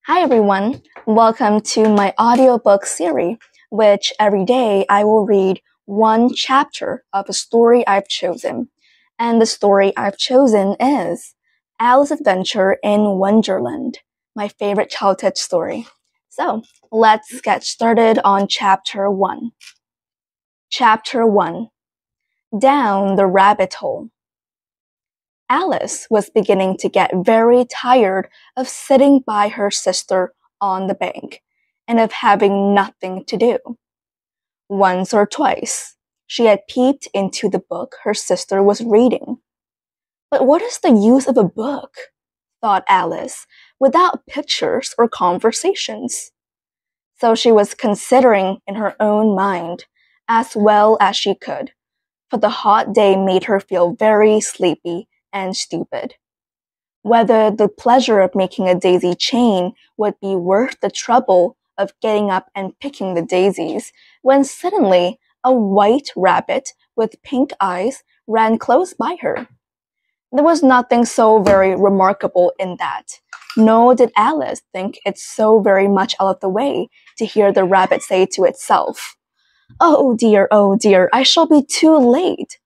Hi everyone, welcome to my audiobook series, which every day I will read one chapter of a story I've chosen. And the story I've chosen is Alice's Adventure in Wonderland, my favorite childhood story. So, let's get started on chapter 1. Chapter 1. Down the Rabbit Hole. Alice was beginning to get very tired of sitting by her sister on the bank and of having nothing to do. Once or twice, she had peeped into the book her sister was reading. But what is the use of a book, thought Alice, without pictures or conversations? So she was considering in her own mind as well as she could, for the hot day made her feel very sleepy and stupid. Whether the pleasure of making a daisy chain would be worth the trouble of getting up and picking the daisies, when suddenly a white rabbit with pink eyes ran close by her. There was nothing so very remarkable in that, nor did Alice think it so very much out of the way to hear the rabbit say to itself, oh dear, I shall be too late."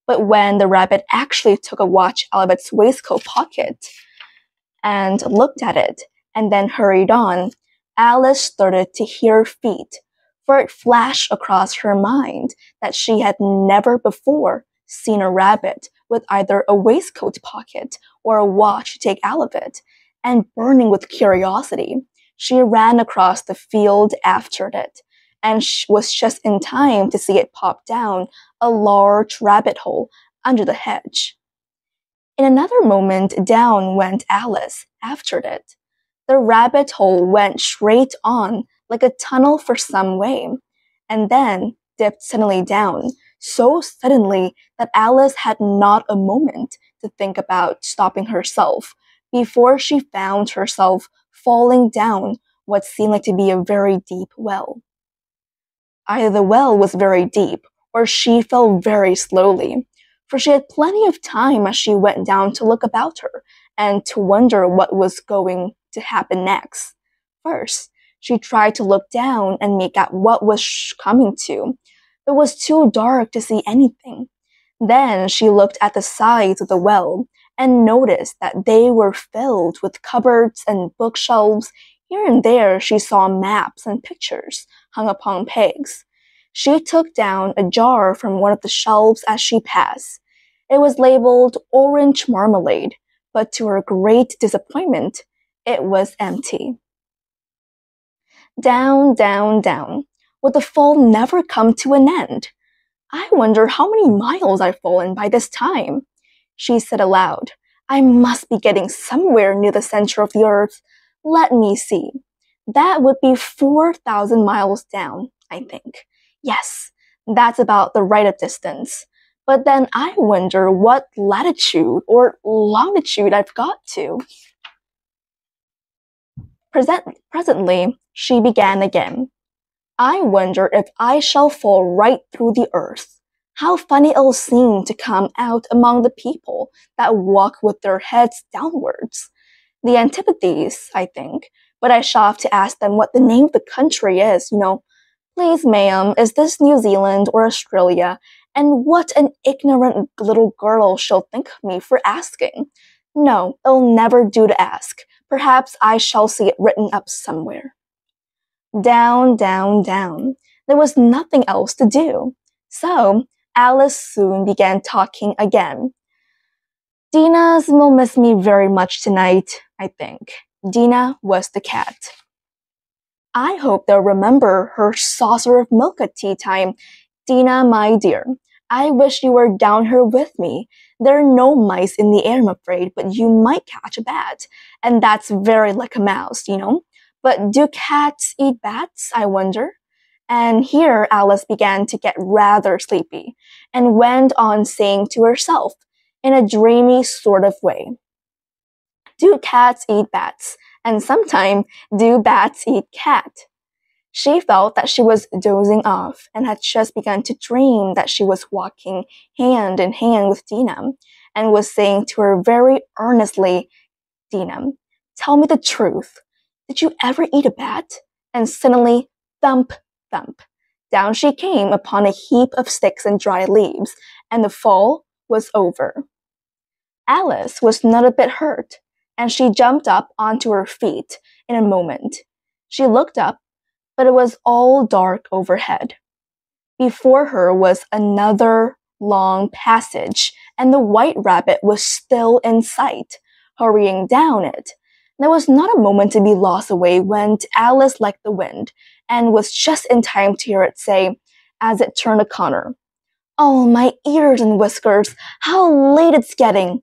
But when the rabbit actually took a watch out of its waistcoat pocket and looked at it, and then hurried on, Alice started to hear feet, for it flashed across her mind that she had never before seen a rabbit with either a waistcoat pocket or a watch to take out of it, and burning with curiosity, she ran across the field after it, and was just in time to see it pop down a large rabbit hole under the hedge. In another moment, down went Alice after it. The rabbit hole went straight on like a tunnel for some way, and then dipped suddenly down, so suddenly that Alice had not a moment to think about stopping herself before she found herself falling down what seemed like to be a very deep well. Either the well was very deep, or she fell very slowly, for she had plenty of time as she went down to look about her, and to wonder what was going to happen next. First, she tried to look down and make out what was coming to. It was too dark to see anything. Then she looked at the sides of the well, and noticed that they were filled with cupboards and bookshelves. Here and there she saw maps and pictures hung upon pegs. She took down a jar from one of the shelves as she passed. It was labeled orange marmalade, but to her great disappointment, it was empty. Down, down, down. Would the fall never come to an end? I wonder how many miles I've fallen by this time, she said aloud. I must be getting somewhere near the center of the earth. Let me see. That would be 4,000 miles down, I think. Yes, that's about the right of distance. But then I wonder what latitude or longitude I've got to. Presently, she began again. I wonder if I shall fall right through the earth. How funny it'll seem to come out among the people that walk with their heads downwards. The Antipodes, I think, but I shall have to ask them what the name of the country is, Please, ma'am, is this New Zealand or Australia? And what an ignorant little girl she'll think of me for asking. No, it'll never do to ask. Perhaps I shall see it written up somewhere. Down, down, down. There was nothing else to do. So, Alice soon began talking again. Dina's will miss me very much tonight, I think. Dina was the cat. I hope they'll remember her saucer of milk at tea time. Dina, my dear, I wish you were down here with me. There are no mice in the air, I'm afraid, but you might catch a bat. And that's very like a mouse, But do cats eat bats, I wonder? And here Alice began to get rather sleepy, and went on saying to herself, in a dreamy sort of way, do cats eat bats? And sometime, do bats eat cat? She felt that she was dozing off, and had just begun to dream that she was walking hand in hand with Dina, and was saying to her very earnestly, Dina, tell me the truth. Did you ever eat a bat?" And suddenly, thump, thump, down she came upon a heap of sticks and dry leaves, and the fall was over. Alice was not a bit hurt, and she jumped up onto her feet in a moment. She looked up, but it was all dark overhead. Before her was another long passage, and the white rabbit was still in sight, hurrying down it. There was not a moment to be lost away when Alice like the wind, and was just in time to hear it say, as it turned a corner, "Oh, my ears and whiskers, how late it's getting!"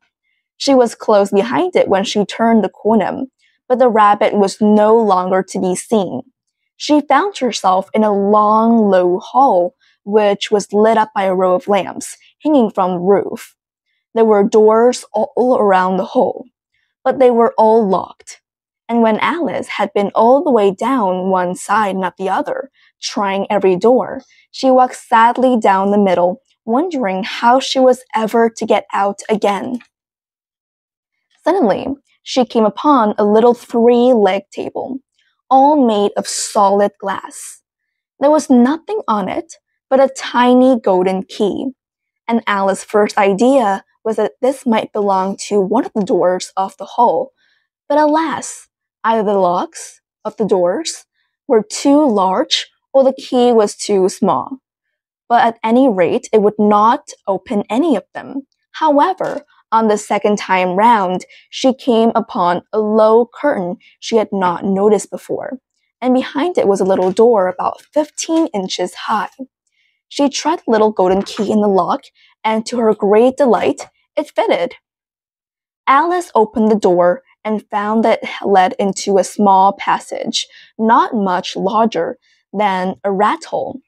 She was close behind it when she turned the corner, but the rabbit was no longer to be seen. She found herself in a long, low hall, which was lit up by a row of lamps hanging from the roof. There were doors all around the hall, but they were all locked. And when Alice had been all the way down one side and up the other, trying every door, she walked sadly down the middle, wondering how she was ever to get out again. Suddenly, she came upon a little three-legged table, all made of solid glass. There was nothing on it but a tiny golden key, and Alice's first idea was that this might belong to one of the doors of the hall, but alas, either the locks of the doors were too large or the key was too small. But at any rate, it would not open any of them. However, on the second time round, she came upon a low curtain she had not noticed before, and behind it was a little door about 15 inches high. She tried the little golden key in the lock, and to her great delight, it fitted. Alice opened the door and found that it led into a small passage, not much larger than a rat hole.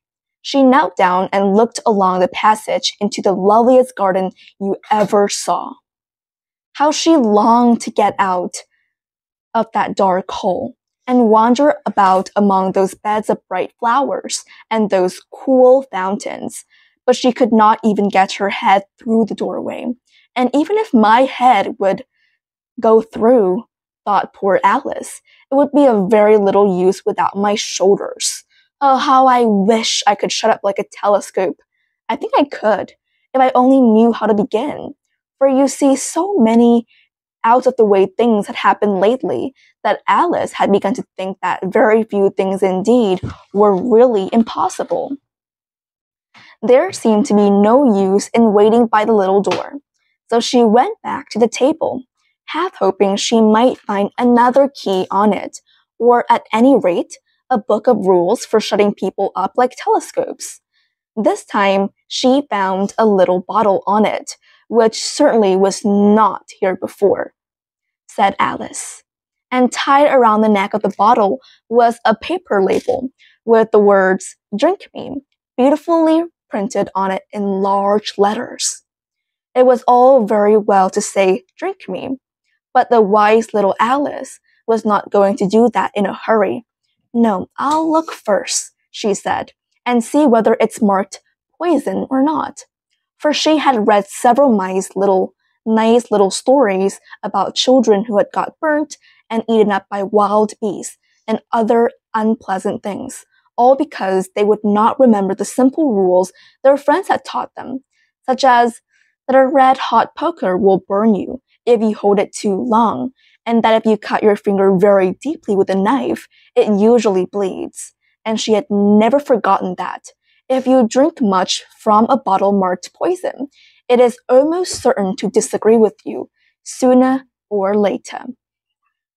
She knelt down and looked along the passage into the loveliest garden you ever saw. How she longed to get out of that dark hole and wander about among those beds of bright flowers and those cool fountains, but she could not even get her head through the doorway. And even if my head would go through, thought poor Alice, it would be of very little use without my shoulders. Oh, how I wish I could shut up like a telescope. I think I could, if I only knew how to begin. For you see, so many out-of-the-way things had happened lately that Alice had begun to think that very few things indeed were really impossible. There seemed to be no use in waiting by the little door, so she went back to the table, half hoping she might find another key on it, or at any rate, a book of rules for shutting people up like telescopes. This time, she found a little bottle on it, which certainly was not here before, said Alice. And tied around the neck of the bottle was a paper label with the words, "Drink me," beautifully printed on it in large letters. It was all very well to say, "Drink me," but the wise little Alice was not going to do that in a hurry. "No, I'll look first," she said, "and see whether it's marked poison or not." For she had read several nice little stories about children who had got burnt and eaten up by wild beasts and other unpleasant things, all because they would not remember the simple rules their friends had taught them, such as that a red-hot poker will burn you if you hold it too long, and that if you cut your finger very deeply with a knife, it usually bleeds. And she had never forgotten that if you drink much from a bottle marked poison, it is almost certain to disagree with you, sooner or later.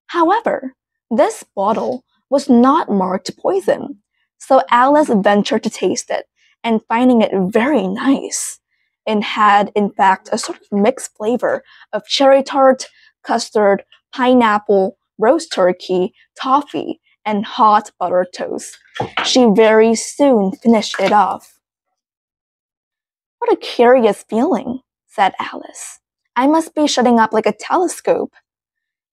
However, this bottle was not marked poison, so Alice ventured to taste it, and finding it very nice, it had in fact a sort of mixed flavor of cherry tart, custard, pineapple, roast turkey, toffee, and hot buttered toast. She very soon finished it off. "What a curious feeling," said Alice. "I must be shutting up like a telescope."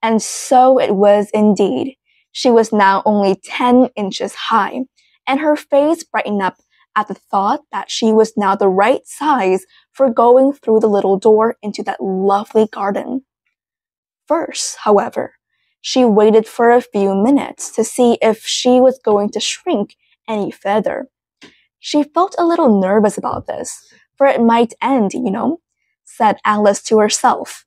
And so it was indeed. She was now only 10 inches high, and her face brightened up at the thought that she was now the right size for going through the little door into that lovely garden. First, however, She waited for a few minutes to see if she was going to shrink any further. She felt a little nervous about this, for it might end, said Alice to herself.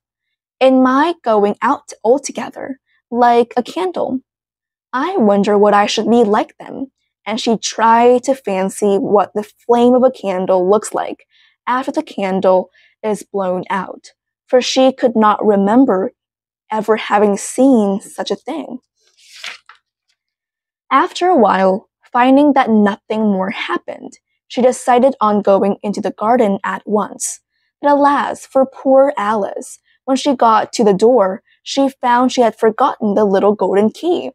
It might going out altogether, like a candle. I wonder what I should be like then. And she tried to fancy what the flame of a candle looks like after the candle is blown out, for she could not remember ever having seen such a thing. After a while, finding that nothing more happened, she decided on going into the garden at once. But alas, for poor Alice, when she got to the door, she found she had forgotten the little golden key.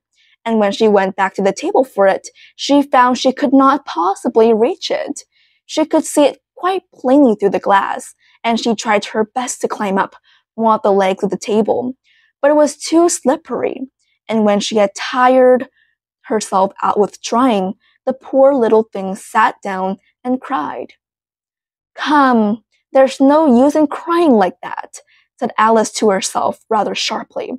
And when she went back to the table for it, she found she could not possibly reach it. She could see it quite plainly through the glass, and she tried her best to climb up one of the legs of the table. But it was too slippery, and when she had tired herself out with trying, the poor little thing sat down and cried. Come, there's no use in crying like that, said Alice to herself rather sharply.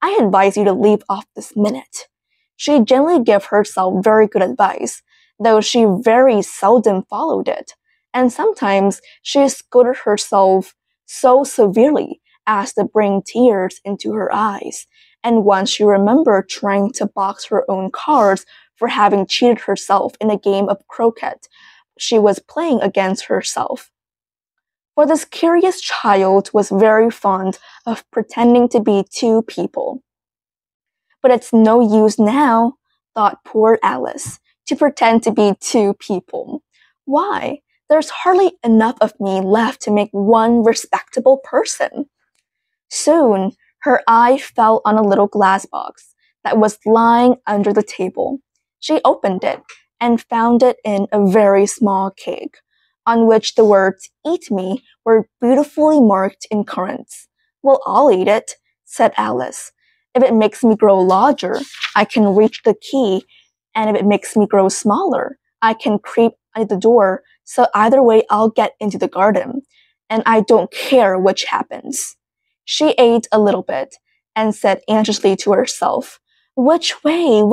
I advise you to leave off this minute. She generally gave herself very good advice, though she very seldom followed it, and sometimes she scolded herself so severely as to bring tears into her eyes, and once she remembered trying to box her own cards for having cheated herself in a game of croquet she was playing against herself. For this curious child was very fond of pretending to be two people. But it's no use now, thought poor Alice, to pretend to be two people. Why, there's hardly enough of me left to make one respectable person. Soon, her eye fell on a little glass box that was lying under the table. She opened it and found it in a very small cake, on which the words "Eat me" were beautifully marked in currants. Well, I'll eat it, said Alice. If it makes me grow larger, I can reach the key, and if it makes me grow smaller, I can creep at the door, so either way I'll get into the garden, and I don't care which happens. She ate a little bit, and said anxiously to herself, which way,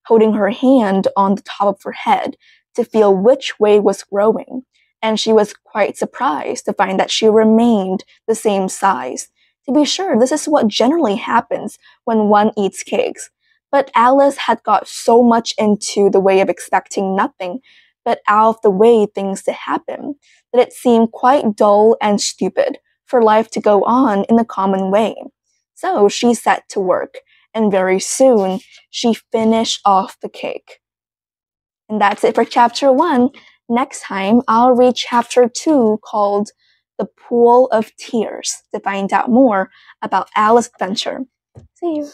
holding her hand on the top of her head to feel which way was growing, and she was quite surprised to find that she remained the same size. To be sure, this is what generally happens when one eats cakes, but Alice had got so much into the way of expecting nothing but out of the way things to happen, that it seemed quite dull and stupid for life to go on in the common way. So she set to work, and very soon she finished off the cake. And that's it for chapter 1. Next time, I'll read chapter 2 called The Pool of Tears to find out more about Alice's adventure. See you.